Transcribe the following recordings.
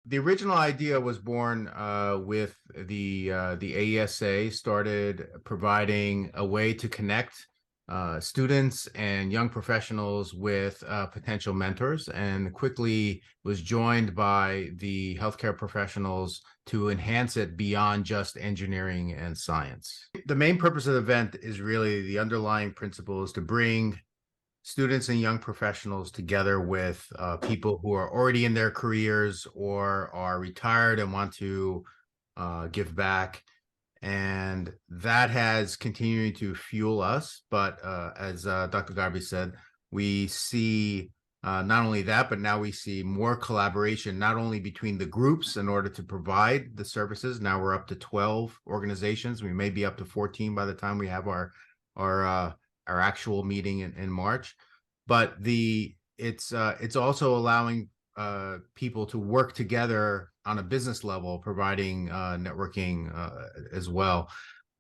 the original idea was born with the AESA started providing a way to connect students and young professionals with potential mentors, and quickly was joined by the healthcare professionals to enhance it beyond just engineering and science. The main purpose of the event is really the underlying principle is to bring students and young professionals together with people who are already in their careers or are retired and want to give back. And that has continued to fuel us. But as Dr. Garvey said, we see not only that, but now we see more collaboration, not only between the groups in order to provide the services. Now we're up to 12 organizations. We may be up to 14 by the time we have our actual meeting in March. But it's also allowing people to work together on a business level, providing networking as well.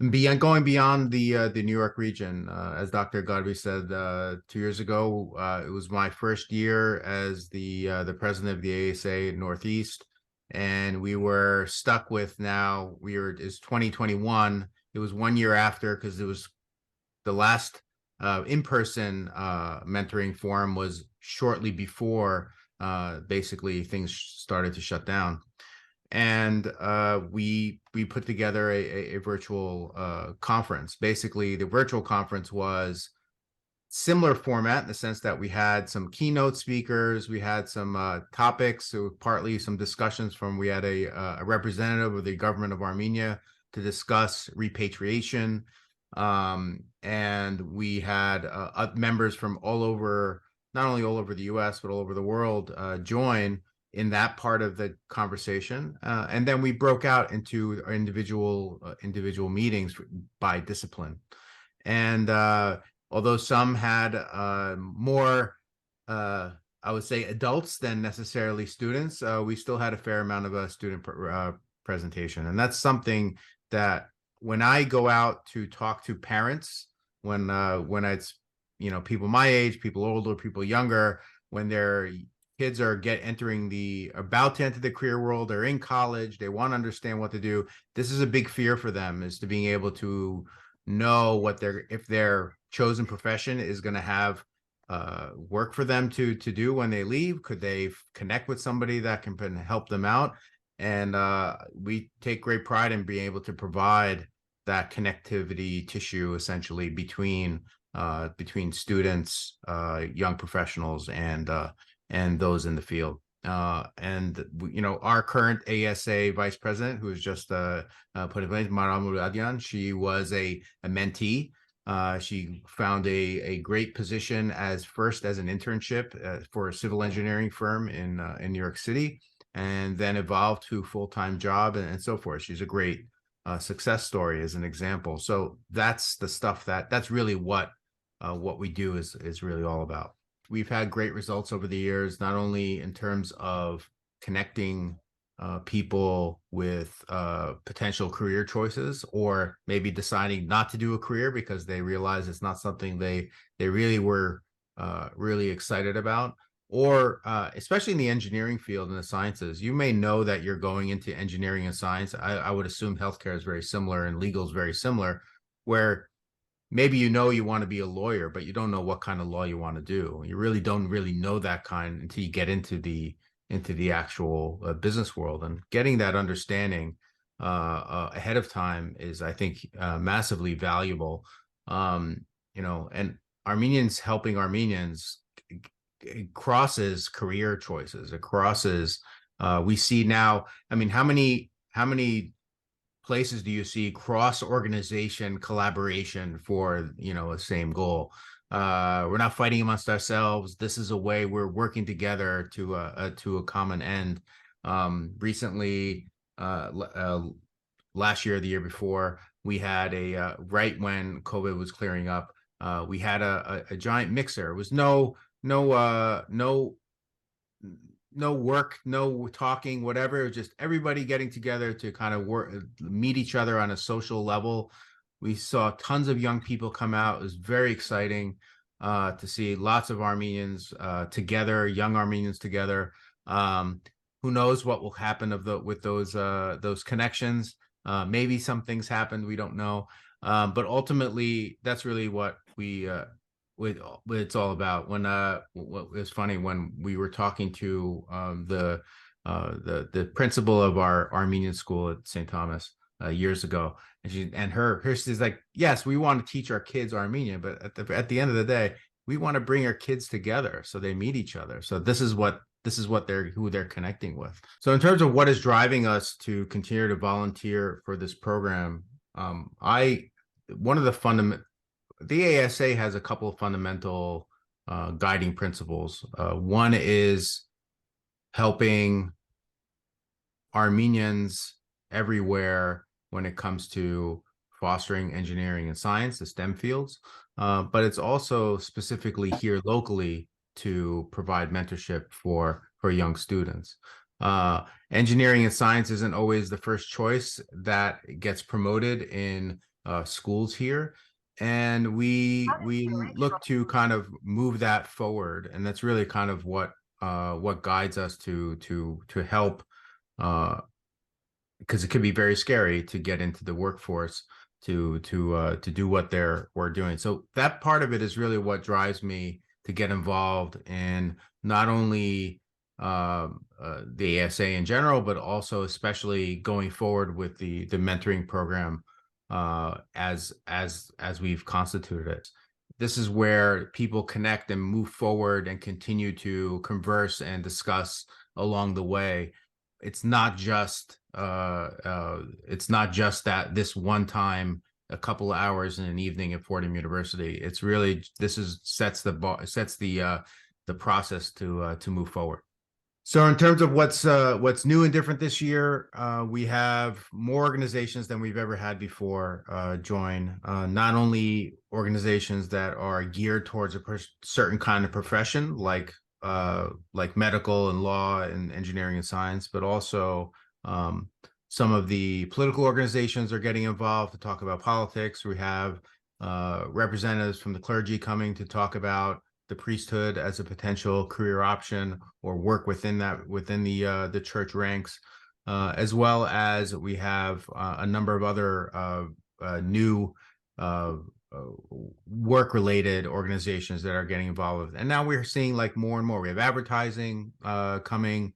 Going beyond the New York region, as Dr. Godby said 2 years ago, it was my first year as the president of the ASA Northeast, and we were stuck with it's 2021. It was 1 year after, because it was the last in-person mentoring forum was shortly before basically things started to shut down. And we put together a virtual conference. Basically, the virtual conference was similar format in the sense that we had some keynote speakers, we had some topics, so partly some discussions we had a representative of the government of Armenia to discuss repatriation. And we had members from all over, not only all over the US, but all over the world join in that part of the conversation. And then we broke out into individual meetings by discipline. And although some had more, I would say, adults than necessarily students, we still had a fair amount of student presentation. And that's something that when I go out to talk to parents, when it's, people my age, people older, people younger, when their kids are about to enter the career world, they're in college, they want to understand what to do. This is a big fear for them, is to being able to know if their chosen profession is going to have work for them to do when they leave. Could they connect with somebody that can help them out? And we take great pride in being able to provide that connectivity tissue, essentially, between students, young professionals, and those in the field. And our current ASA vice president, who is just put in place, Raffi, she was a mentee. She found a great position first as an internship for a civil engineering firm in New York City, and then evolved to full-time job and so forth. She's a great success story as an example. So that's the stuff that's really what we do is really all about. We've had great results over the years, not only in terms of connecting people with potential career choices, or maybe deciding not to do a career because they realize it's not something they really were really excited about, or especially in the engineering field and the sciences. You may know that you're going into engineering and science. I would assume healthcare is very similar and legal is very similar, where maybe you want to be a lawyer, but you don't know what kind of law you want to do. You really don't know that kind until you get into the actual business world. And getting that understanding ahead of time is, I think, massively valuable. And Armenians helping Armenians, it crosses career choices. It crosses. We see now. I mean, how many places do you see cross-organization collaboration for a same goal? We're not fighting amongst ourselves. This is a way we're working together to a common end. Recently, last year, the year before, we had right when COVID was clearing up, we had a giant mixer. It was no work, no talking, whatever. It was just everybody getting together to kind of meet each other on a social level. We saw tons of young people come out. It was very exciting to see lots of Armenians together, young Armenians together. Who knows what will happen with those connections? Maybe some things happened, we don't know. But ultimately, that's really what it's all about. What was funny when we were talking to the principal of our Armenian school at St. Thomas years ago, and she's like, yes, we want to teach our kids Armenian, but at the end of the day, we want to bring our kids together so they meet each other. So this is what who they're connecting with. So in terms of what is driving us to continue to volunteer for this program, I one of the ASA has a couple of fundamental guiding principles. One is helping Armenians everywhere when it comes to fostering engineering and science, the STEM fields, but it's also specifically here locally to provide mentorship for young students. Engineering and science isn't always the first choice that gets promoted in schools here, and we look to kind of move that forward, and that's really kind of what guides us to help, because it could be very scary to get into the workforce to do what we're doing. So that part of it is really what drives me to get involved in not only the ASA in general, but also especially going forward with the mentoring program as we've constituted it. This is where people connect and move forward and continue to converse and discuss along the way. It's not just that this one time, a couple of hours in an evening at Fordham University. It's really sets the process to move forward. So in terms of what's new and different this year, we have more organizations than we've ever had before join. Not only organizations that are geared towards a certain kind of profession, like medical and law and engineering and science, but also some of the political organizations are getting involved to talk about politics. We have representatives from the clergy coming to talk about the priesthood as a potential career option or work within the church ranks, as well as we have a number of other new work-related organizations that are getting involved. And now we're seeing like more and more. We have advertising coming.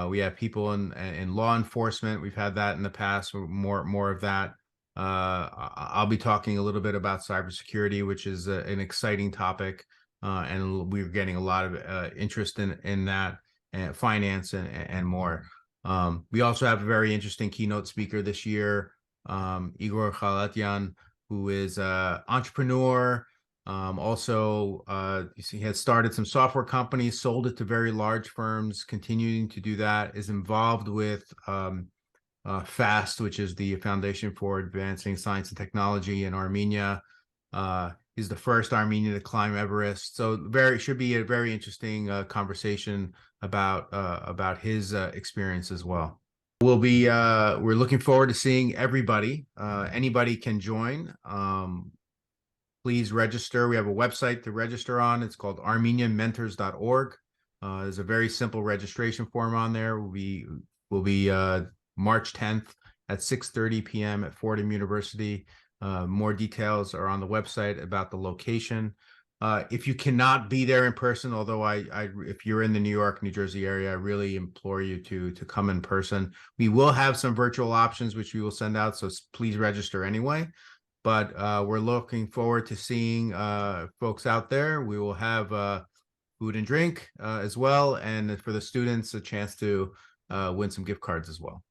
We have people in law enforcement. We've had that in the past. More of that. I'll be talking a little bit about cybersecurity, which is an exciting topic. And we're getting a lot of interest in that, and finance and more. We also have a very interesting keynote speaker this year, Igor Khalatian, who is an entrepreneur. Also, he has started some software companies, sold it to very large firms, continuing to do that, is involved with FAST, which is the Foundation for Advancing Science and Technology in Armenia. He's the first Armenian to climb Everest. So should be a very interesting conversation about his experience as well. We're looking forward to seeing everybody. Anybody can join. Please register. We have a website to register on. It's called armenianmentors.org. There's a very simple registration form on there. Will be March 10th at 6:30 p.m. at Fordham University. More details are on the website about the location. If you cannot be there in person, although if you're in the New York, New Jersey area, I really implore you to come in person. We will have some virtual options, which we will send out, so please register anyway. But we're looking forward to seeing folks out there. We will have food and drink as well, and for the students, a chance to win some gift cards as well.